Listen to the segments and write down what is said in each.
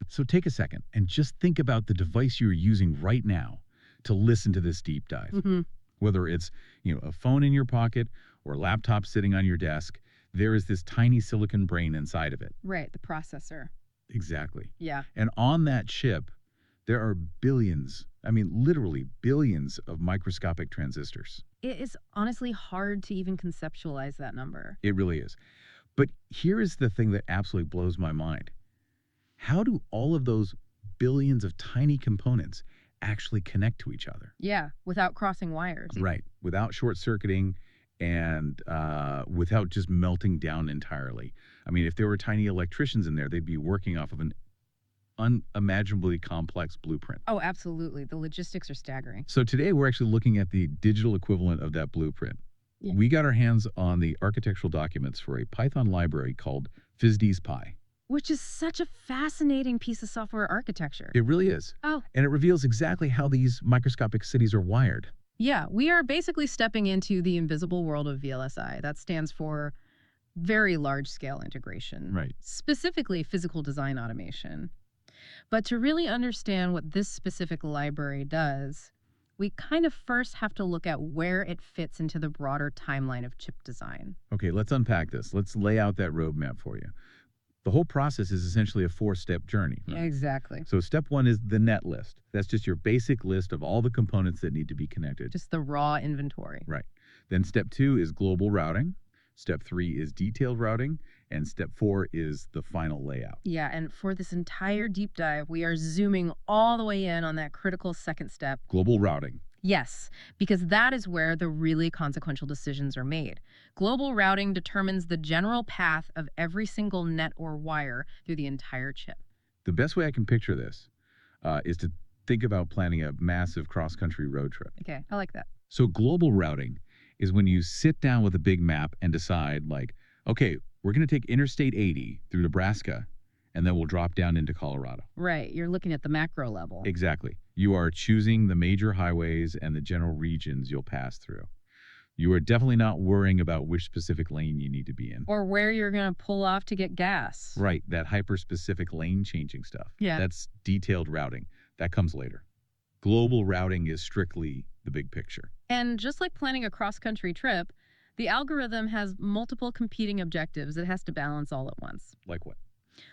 So take a second and just think about the device you're using right now to listen to this deep dive. Hmm. Whether it's, a phone in your pocket or a laptop sitting on your desk, there is this tiny silicon brain inside of it. Right, the processor. Exactly. Yeah. And on that chip, there are billions, I mean, literally billions of microscopic transistors. It is honestly hard to even conceptualize that number. It really is. But here is the thing that absolutely blows my mind. How do all of those billions of tiny components actually connect to each other? Yeah, without crossing wires. Right. Without short circuiting and without just melting down entirely. I mean, if there were tiny electricians in there, they'd be working off of an unimaginably complex blueprint. Oh, absolutely. The logistics are staggering. So today we're actually looking at the digital equivalent of that blueprint. Yeah. We got our hands on the architectural documents for a Python library called PhysDesPy. Which is such a fascinating piece of software architecture. It really is. Oh. And it reveals exactly how these microscopic cities are wired. Yeah, we are basically stepping into the invisible world of VLSI. That stands for very large-scale integration. Right. Specifically, physical design automation. But to really understand what this specific library does, we kind of first have to look at where it fits into the broader timeline of chip design. Okay, let's unpack this. Let's lay out that roadmap for you. The whole process is essentially a 4-step journey. Right? Exactly. So step 1 is the net list. That's just your basic list of all the components that need to be connected. Just the raw inventory. Right. Then step 2 is global routing. Step 3 is detailed routing. And step 4 is the final layout. Yeah, and for this entire deep dive, we are zooming all the way in on that critical second step. Global routing. Yes, because that is where the really consequential decisions are made. Global routing determines the general path of every single net or wire through the entire chip. The best way I can picture this is to think about planning a massive cross-country road trip. Okay, I like that. So global routing is when you sit down with a big map and decide, like, okay, we're going to take Interstate 80 through Nebraska, and then we'll drop down into Colorado. Right, you're looking at the macro level. Exactly. You are choosing the major highways and the general regions you'll pass through. You are definitely not worrying about which specific lane you need to be in. Or where you're going to pull off to get gas. Right, that hyper-specific lane changing stuff. Yeah. That's detailed routing. That comes later. Global routing is strictly the big picture. And just like planning a cross-country trip, the algorithm has multiple competing objectives it has to balance all at once. Like what?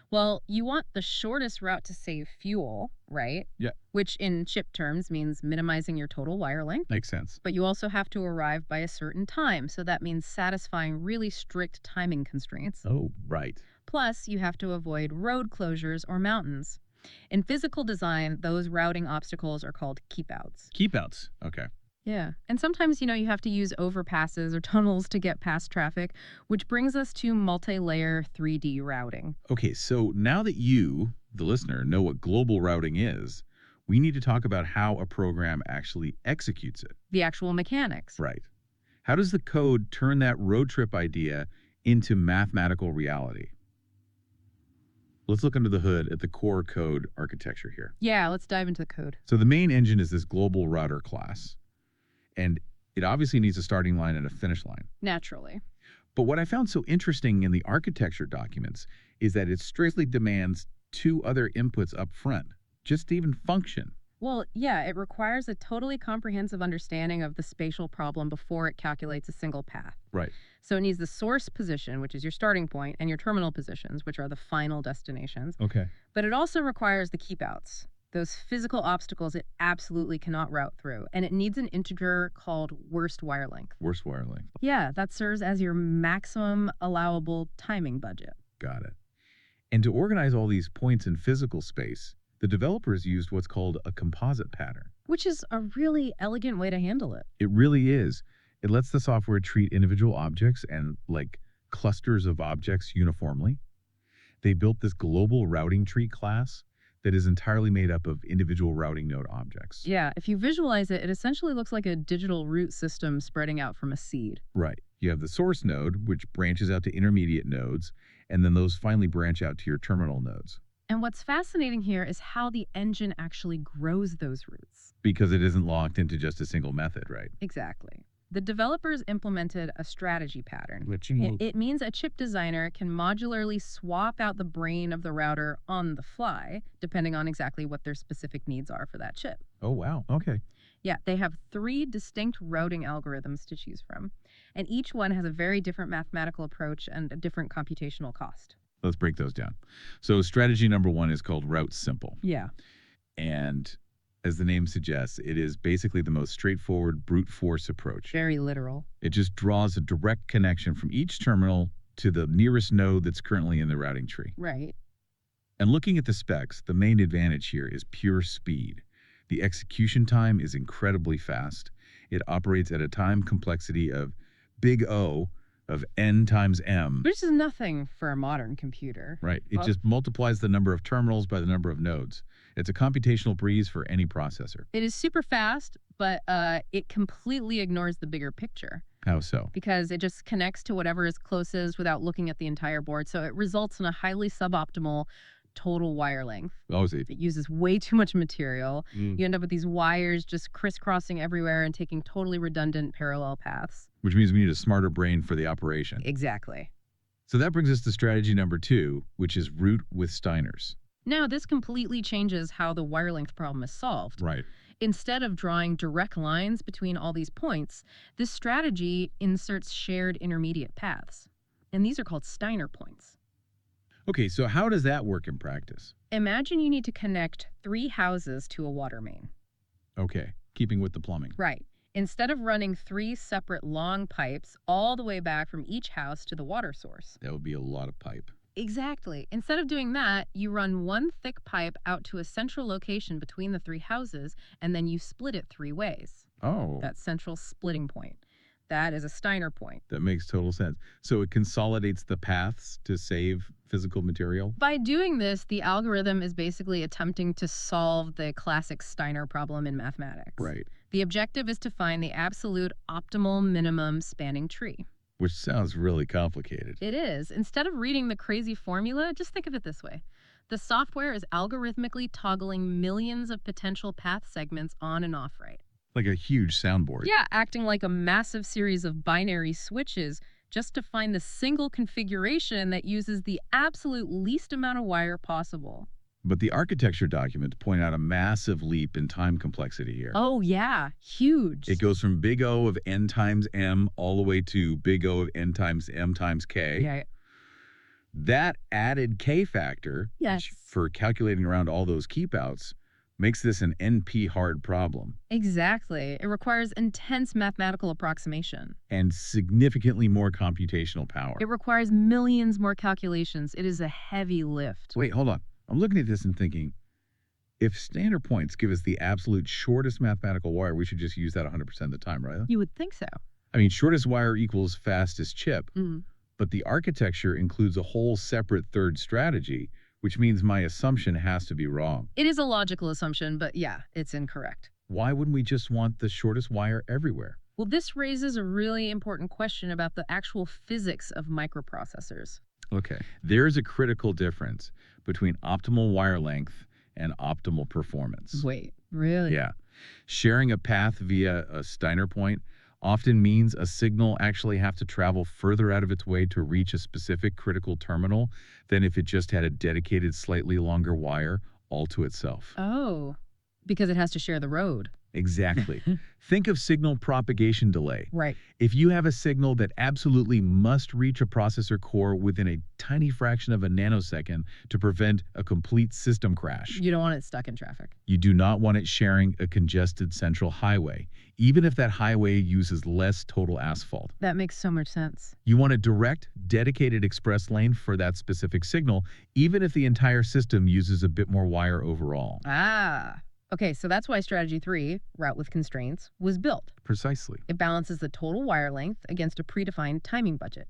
Well, you want the shortest route to save fuel, right? Yeah. Which in chip terms means minimizing your total wire length. Makes sense. But you also have to arrive by a certain time, so that means satisfying really strict timing constraints. Oh, right. Plus, you have to avoid road closures or mountains. In physical design, those routing obstacles are called keepouts. Keepouts. Okay. Yeah. And sometimes, you have to use overpasses or tunnels to get past traffic, which brings us to multi-layer 3D routing. Okay, so now that you, the listener, know what global routing is, we need to talk about how a program actually executes it. The actual mechanics. Right. How does the code turn that road trip idea into mathematical reality? Let's look under the hood at the core code architecture here. Yeah, let's dive into the code. So the main engine is this global router class. And it obviously needs a starting line and a finish line. Naturally. But what I found so interesting in the architecture documents is that it strictly demands 2 other inputs up front, just to even function. Well, yeah, it requires a totally comprehensive understanding of the spatial problem before it calculates a single path. Right. So it needs the source position, which is your starting point, and your terminal positions, which are the final destinations. Okay. But it also requires the keepouts, those physical obstacles it absolutely cannot route through. And it needs an integer called worst wire length. Worst wire length. Yeah, that serves as your maximum allowable timing budget. Got it. And to organize all these points in physical space, the developers used what's called a composite pattern. Which is a really elegant way to handle it. It really is. It lets the software treat individual objects and like clusters of objects uniformly. They built this global routing tree class that is entirely made up of individual routing node objects. Yeah, if you visualize it, it essentially looks like a digital root system spreading out from a seed. Right. You have the source node, which branches out to intermediate nodes, and then those finally branch out to your terminal nodes. And what's fascinating here is how the engine actually grows those roots. Because it isn't locked into just a single method, right? Exactly. The developers implemented a strategy pattern. Which It means a chip designer can modularly swap out the brain of the router on the fly, depending on exactly what their specific needs are for that chip. Oh, wow. Okay. Yeah, they have 3 distinct routing algorithms to choose from, and each one has a very different mathematical approach and a different computational cost. Let's break those down. So strategy number 1 is called route simple. Yeah. And as the name suggests, it is basically the most straightforward brute force approach. Very literal. It just draws a direct connection from each terminal to the nearest node that's currently in the routing tree. Right. And looking at the specs, the main advantage here is pure speed. The execution time is incredibly fast. It operates at a time complexity of big O of n times m. Which is nothing for a modern computer. Right. It Well- just multiplies the number of terminals by the number of nodes. It's a computational breeze for any processor. It is super fast, but it completely ignores the bigger picture How so? because it just connects to whatever is closest without looking at the entire board. So it results in a highly suboptimal total wire length. Obviously. It uses way too much material. Mm. You end up with these wires just crisscrossing everywhere and taking totally redundant parallel paths. Which means we need a smarter brain for the operation. Exactly. So that brings us to strategy number 2, which is route with Steiners. Now, this completely changes how the wire length problem is solved. Right. Instead of drawing direct lines between all these points, this strategy inserts shared intermediate paths. And these are called Steiner points. Okay, so how does that work in practice? Imagine you need to connect 3 houses to a water main. Okay, keeping with the plumbing. Right. Instead of running 3 separate long pipes all the way back from each house to the water source. That would be a lot of pipe. Exactly. Instead of doing that, you run one thick pipe out to a central location between the 3 houses, and then you split it 3 ways. Oh, That central splitting point. That is a Steiner point. that makes total sense. So it consolidates the paths to save physical material? By doing this, the algorithm is basically attempting to solve the classic Steiner problem in mathematics. Right. The objective is to find the absolute optimal minimum spanning tree. Which sounds really complicated. It is. Instead of reading the crazy formula, just think of it this way. The software is algorithmically toggling millions of potential path segments on and off right. Like a huge soundboard. Yeah, acting like a massive series of binary switches just to find the single configuration that uses the absolute least amount of wire possible. But the architecture documents point out a massive leap in time complexity here. Oh, yeah, huge. It goes from big O of n times m all the way to big O of n times m times k. Yeah, That added k factor, Yes. which for calculating around all those keepouts, makes this an NP hard problem exactly. It requires intense mathematical approximation. and significantly more computational power. It requires millions more calculations. It is a heavy lift. Wait, hold on. I'm looking at this and thinking, if standard points give us the absolute shortest mathematical wire, we should just use that 100% of the time, right? You would think so. I mean, shortest wire equals fastest chip, Mhm. but the architecture includes a whole separate third strategy, which means my assumption has to be wrong. It is a logical assumption, but yeah, it's incorrect. Why wouldn't we just want the shortest wire everywhere? Well, this raises a really important question about the actual physics of microprocessors. Okay. There's a critical difference between optimal wire length and optimal performance. Wait, really? Yeah. Sharing a path via a Steiner point often means a signal actually have to travel further out of its way to reach a specific critical terminal than if it just had a dedicated slightly longer wire all to itself. Oh, because it has to share the road. Exactly. Think of signal propagation delay. Right. If you have a signal that absolutely must reach a processor core within a tiny fraction of a nanosecond to prevent a complete system crash, You don't want it stuck in traffic. you do not want it sharing a congested central highway, even if that highway uses less total asphalt. That makes so much sense. You want a direct, dedicated express lane for that specific signal, even if the entire system uses a bit more wire overall. Ah. Okay, so that's why strategy 3, route with constraints, was built. Precisely. It balances the total wire length against a predefined timing budget.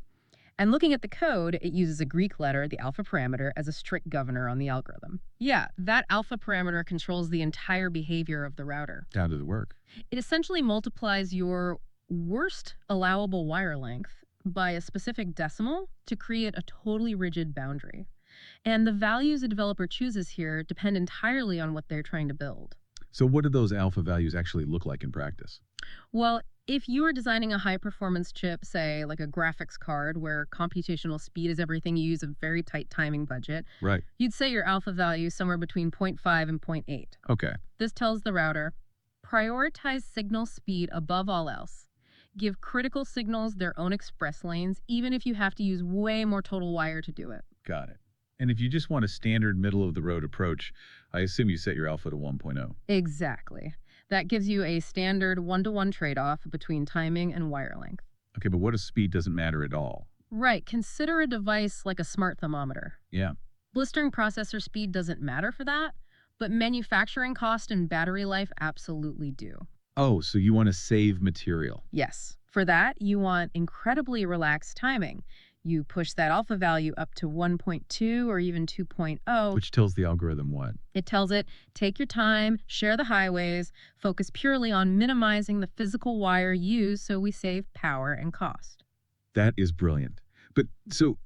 And looking at the code, it uses a Greek letter, the alpha parameter, as a strict governor on the algorithm. Yeah, that alpha parameter controls the entire behavior of the router. How does it work? It essentially multiplies your worst allowable wire length by a specific decimal to create a totally rigid boundary. And the values a developer chooses here depend entirely on what they're trying to build. So what do those alpha values actually look like in practice? Well, If you are designing a high performance chip, say like a graphics card where computational speed is everything, you use a very tight timing budget, Right. you'd say your alpha value is somewhere between 0.5 and 0.8. Okay. This tells the router, prioritize signal speed above all else. Give critical signals their own express lanes, even if you have to use way more total wire to do it. Got it. And if you just want a standard middle of the road approach, I assume you set your alpha to 1.0. Exactly. That gives you a standard one-to-one trade-off between timing and wire length. Okay, but what if speed doesn't matter at all? Right, consider a device like a smart thermometer. Yeah. Blistering processor speed doesn't matter for that, but manufacturing cost and battery life absolutely do. Oh, so you want to save material. Yes, for that, you want incredibly relaxed timing. You push that alpha value up to 1.2 or even 2.0. Which tells the algorithm what? It tells it, take your time, share the highways, focus purely on minimizing the physical wire used so we save power and cost. That is brilliant. But so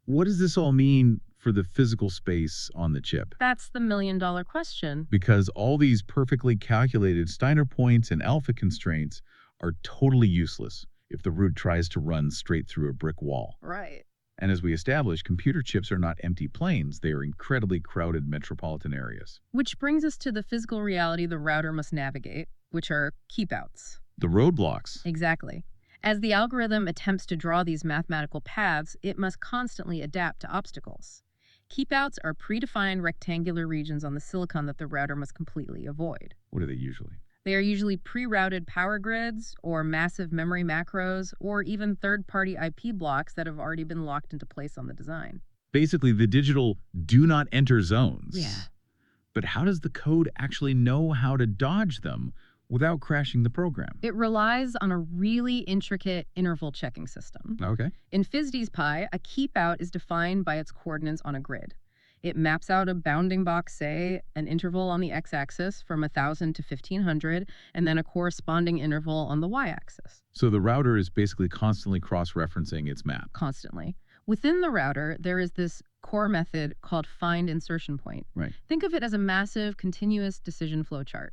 what does this all mean for the physical space on the chip? That's the million-dollar question. Because all these perfectly calculated Steiner points and alpha constraints are totally useless if the root tries to run straight through a brick wall. Right. And as we established, computer chips are not empty plains. They are incredibly crowded metropolitan areas. Which brings us to the physical reality the router must navigate, which are keepouts. The roadblocks. Exactly. As the algorithm attempts to draw these mathematical paths, it must constantly adapt to obstacles. Keepouts are predefined rectangular regions on the silicon that the router must completely avoid. What are they usually? They are usually pre-routed power grids or massive memory macros or even third-party IP blocks that have already been locked into place on the design. Basically, the digital do not enter zones. Yeah. But how does the code actually know how to dodge them without crashing the program? It relies on a really intricate interval checking system. Okay. In FSD's Pi, a keepout is defined by its coordinates on a grid. It maps out a bounding box, say, an interval on the x-axis from 1,000 to 1,500, and then a corresponding interval on the y-axis. So the router is basically constantly cross-referencing its map. Constantly. Within the router, there is this core method called find insertion point. Right. Think of it as a massive, continuous decision flow chart.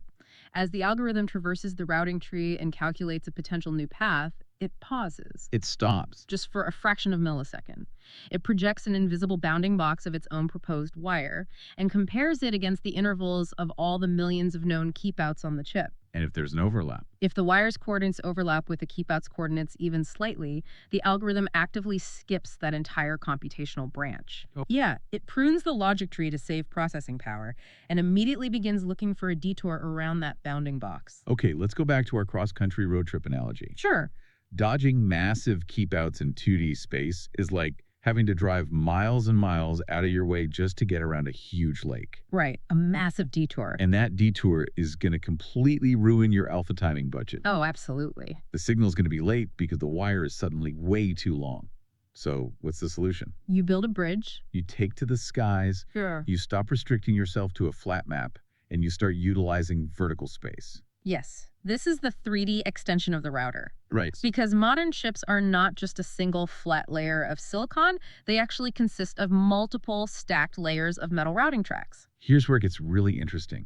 As the algorithm traverses the routing tree and calculates a potential new path, it pauses. It stops. Just for a fraction of a millisecond. It projects an invisible bounding box of its own proposed wire and compares it against the intervals of all the millions of known keepouts on the chip. And if there's an overlap? If the wire's coordinates overlap with the keepout's coordinates even slightly, the algorithm actively skips that entire computational branch. Oh. Yeah, it prunes the logic tree to save processing power and immediately begins looking for a detour around that bounding box. Okay, let's go back to our cross-country road trip analogy. Sure. Dodging massive keepouts in 2D space is like having to drive miles and miles out of your way just to get around a huge lake. Right, a massive detour. And that detour is going to completely ruin your alpha timing budget. Oh, absolutely. The signal's going to be late because the wire is suddenly way too long. So what's the solution? You build a bridge. You take to the skies, Sure. you stop restricting yourself to a flat map, and you start utilizing vertical space. Yes, this is the 3D extension of the router. Right. Because modern chips are not just a single flat layer of silicon, they actually consist of multiple stacked layers of metal routing tracks. Here's where it gets really interesting.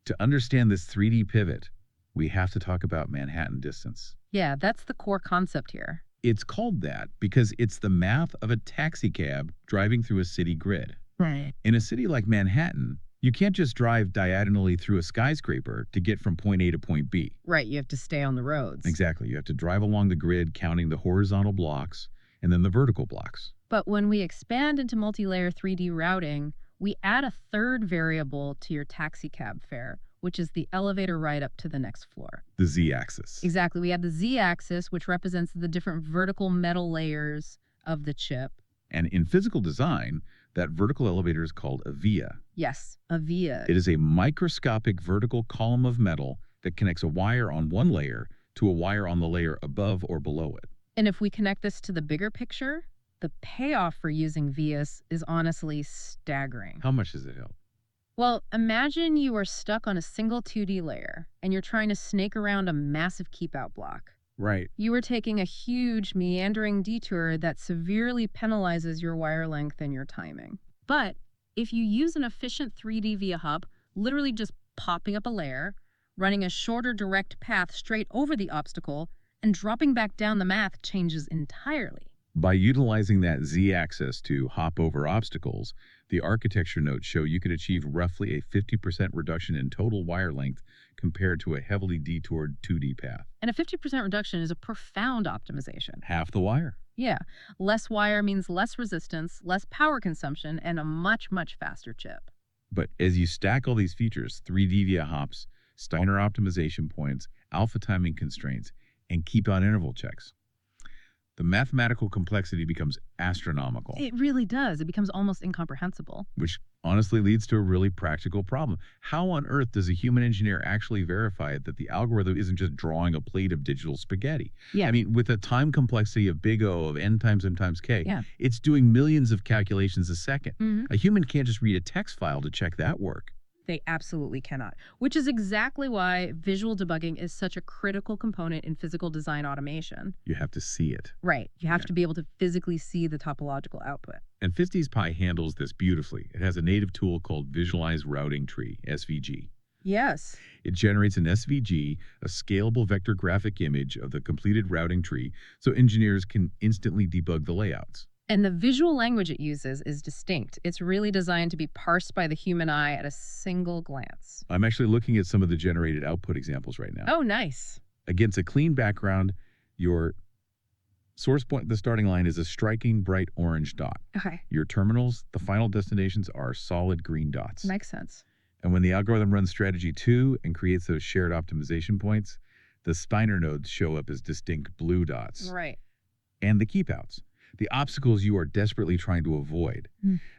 To understand this 3D pivot, we have to talk about Manhattan distance. Yeah, that's the core concept here. It's called that because it's the math of a taxi cab driving through a city grid. Right. In a city like Manhattan, you can't just drive diagonally through a skyscraper to get from point A to point B. Right, you have to stay on the roads. Exactly. You have to drive along the grid, counting the horizontal blocks and then the vertical blocks. But when we expand into multi-layer 3D routing, we add a third variable to your taxi cab fare, which is the elevator ride up to the next floor. The z-axis. Exactly. We add the z-axis, which represents the different vertical metal layers of the chip. And in physical design, that vertical elevator is called a via. Yes, a via. It is a microscopic vertical column of metal that connects a wire on one layer to a wire on the layer above or below it. And if we connect this to the bigger picture, the payoff for using vias is honestly staggering. How much does it help? Well, imagine you are stuck on a single 2D layer and you're trying to snake around a massive keepout block. Right. You are taking a huge meandering detour that severely penalizes your wire length and your timing. But if you use an efficient 3D via hub, literally just popping up a layer, running a shorter direct path straight over the obstacle, And dropping back down the math changes entirely. By utilizing that z-axis to hop over obstacles, the architecture notes show you could achieve roughly a 50% reduction in total wire length compared to a heavily detoured 2D path. And a 50% reduction is a profound optimization. Half the wire. Yeah, less wire means less resistance, less power consumption, and a much, much faster chip. But as you stack all these features, 3D via hops, Steiner optimization points, alpha timing constraints, and keep on interval checks, the mathematical complexity becomes astronomical, It really does. It becomes almost incomprehensible. which honestly leads to a really practical problem. How on earth does a human engineer actually verify that the algorithm isn't just drawing a plate of digital spaghetti? Yeah. I mean, with a time complexity of big O of n times m times k, Yeah. it's doing millions of calculations a second. Mhm. A human can't just read a text file to check that work. They absolutely cannot, which is exactly why visual debugging is such a critical component in physical design automation. You have to see it. Right. You have Yeah. to be able to physically see the topological output. And FISTEE's Pi handles this beautifully. It has a native tool called Visualize Routing Tree, SVG. Yes. It generates an SVG, a scalable vector graphic image of the completed routing tree, so engineers can instantly debug the layouts. And the visual language it uses is distinct. It's really designed to be parsed by the human eye at a single glance. I'm actually looking at some of the generated output examples right now. Oh, nice. Against a clean background, your source point, the starting line, is a striking bright orange dot. Okay. Your terminals, the final destinations, are solid green dots. Makes sense. And when the algorithm runs strategy 2 and creates those shared optimization points, the Steiner nodes show up as distinct blue dots. Right. And the keepouts, the obstacles you are desperately trying to avoid.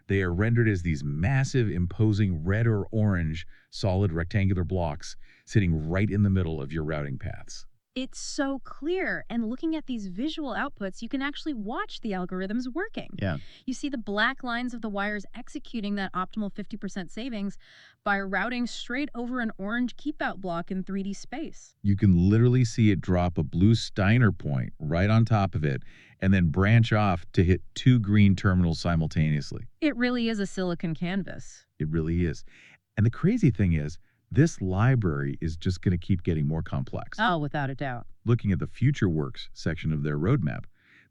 They are rendered as these massive, imposing red or orange solid rectangular blocks sitting right in the middle of your routing paths. It's so clear. And looking at these visual outputs, you can actually watch the algorithms working. Yeah. You see the black lines of the wires executing that optimal 50% savings by routing straight over an orange keep-out block in 3D space. You can literally see it drop a blue Steiner point right on top of it and then branch off to hit 2 green terminals simultaneously. It really is a silicon canvas. It really is. And the crazy thing is, this library is just going to keep getting more complex. Oh, without a doubt. Looking at the future works section of their roadmap,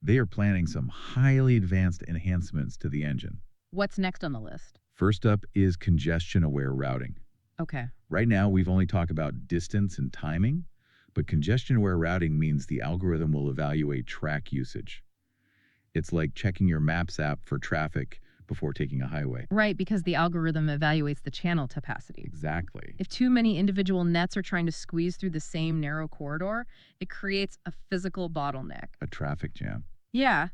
they are planning some highly advanced enhancements to the engine. What's next on the list? First up is congestion-aware routing. Okay. Right now, we've only talked about distance and timing, but congestion-aware routing means the algorithm will evaluate track usage. It's like checking your Maps app for traffic before taking a highway. Right, because the algorithm evaluates the channel capacity. Exactly. If too many individual nets are trying to squeeze through the same narrow corridor, it creates a physical bottleneck. A traffic jam. Yeah.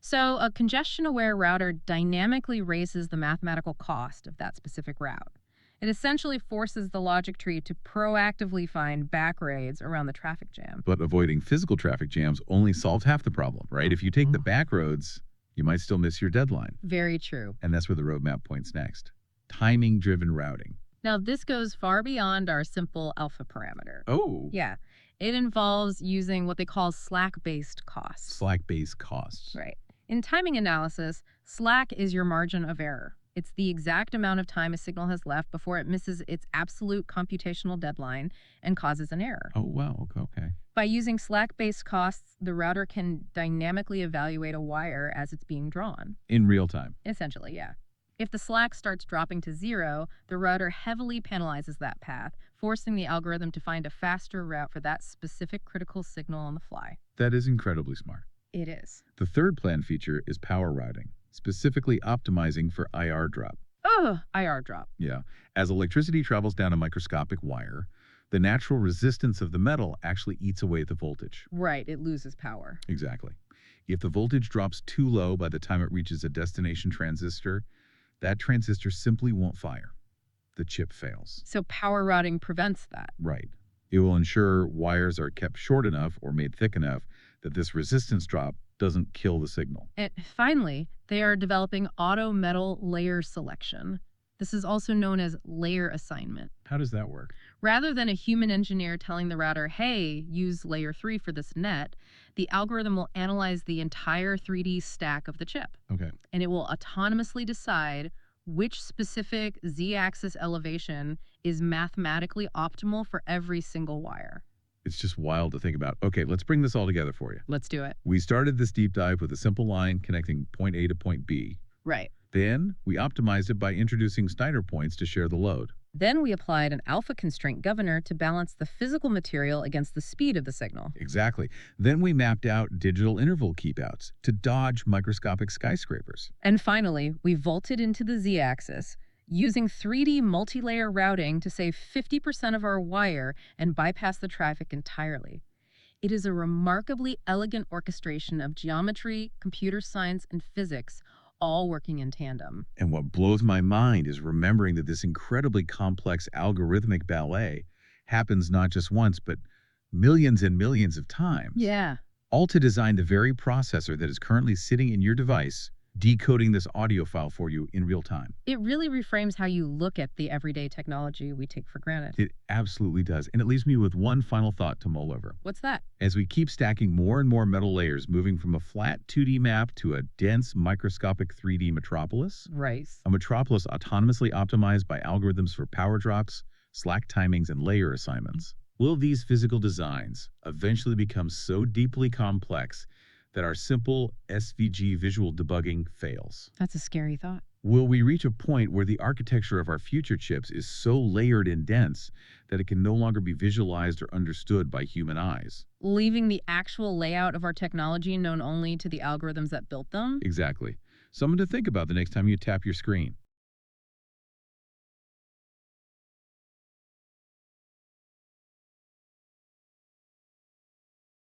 So a congestion-aware router dynamically raises the mathematical cost of that specific route. It essentially forces the logic tree to proactively find back raids around the traffic jam. But avoiding physical traffic jams only solves half the problem, right? If you take the back roads, you might still miss your deadline. Very true. And that's where the roadmap points next. Timing-driven routing. Now, this goes far beyond our simple alpha parameter. Oh. Yeah. It involves using what they call slack-based costs. Slack-based costs. Right. In timing analysis, slack is your margin of error. It's the exact amount of time a signal has left before it misses its absolute computational deadline and causes an error. Oh, wow. Okay. By using slack-based costs, the router can dynamically evaluate a wire as it's being drawn. In real time. Essentially, yeah. If the slack starts dropping to 0, the router heavily penalizes that path, forcing the algorithm to find a faster route for that specific critical signal on the fly. That is incredibly smart. It is. The third planned feature is power routing, specifically optimizing for IR drop. Ugh, IR drop. Yeah. As electricity travels down a microscopic wire, the natural resistance of the metal actually eats away the voltage. Right, it loses power. Exactly. If the voltage drops too low by the time it reaches a destination transistor, that transistor simply won't fire. The chip fails. So power routing prevents that. Right. It will ensure wires are kept short enough or made thick enough that this resistance drop doesn't kill the signal. And finally, they are developing auto metal layer selection. This is also known as layer assignment. How does that work? Rather than a human engineer telling the router, hey, use layer 3 for this net, the algorithm will analyze the entire 3D stack of the chip. Okay. And it will autonomously decide which specific z-axis elevation is mathematically optimal for every single wire. It's just wild to think about. Okay, let's bring this all together for you. Let's do it. We started this deep dive with a simple line connecting point A to point B. Right. Then we optimized it by introducing Snyder points to share the load. Then we applied an alpha constraint governor to balance the physical material against the speed of the signal. Exactly. Then we mapped out digital interval keepouts to dodge microscopic skyscrapers. And finally, we vaulted into the z-axis, using 3D multi-layer routing to save 50% of our wire and bypass the traffic entirely. It is a remarkably elegant orchestration of geometry, computer science, and physics, all working in tandem. And what blows my mind is remembering that this incredibly complex algorithmic ballet happens not just once, but millions and millions of times. Yeah. All to design the very processor that is currently sitting in your device, decoding this audio file for you in real time. It really reframes how you look at the everyday technology we take for granted. It absolutely does. And it leaves me with one final thought to mull over. What's that? As we keep stacking more and more metal layers, moving from a flat 2D map to a dense microscopic 3D metropolis, Right. a metropolis autonomously optimized by algorithms for power drops, slack timings, and layer assignments. Will these physical designs eventually become so deeply complex that our simple SVG visual debugging fails? That's a scary thought. Will we reach a point where the architecture of our future chips is so layered and dense that it can no longer be visualized or understood by human eyes? Leaving the actual layout of our technology known only to the algorithms that built them? Exactly. Something to think about the next time you tap your screen.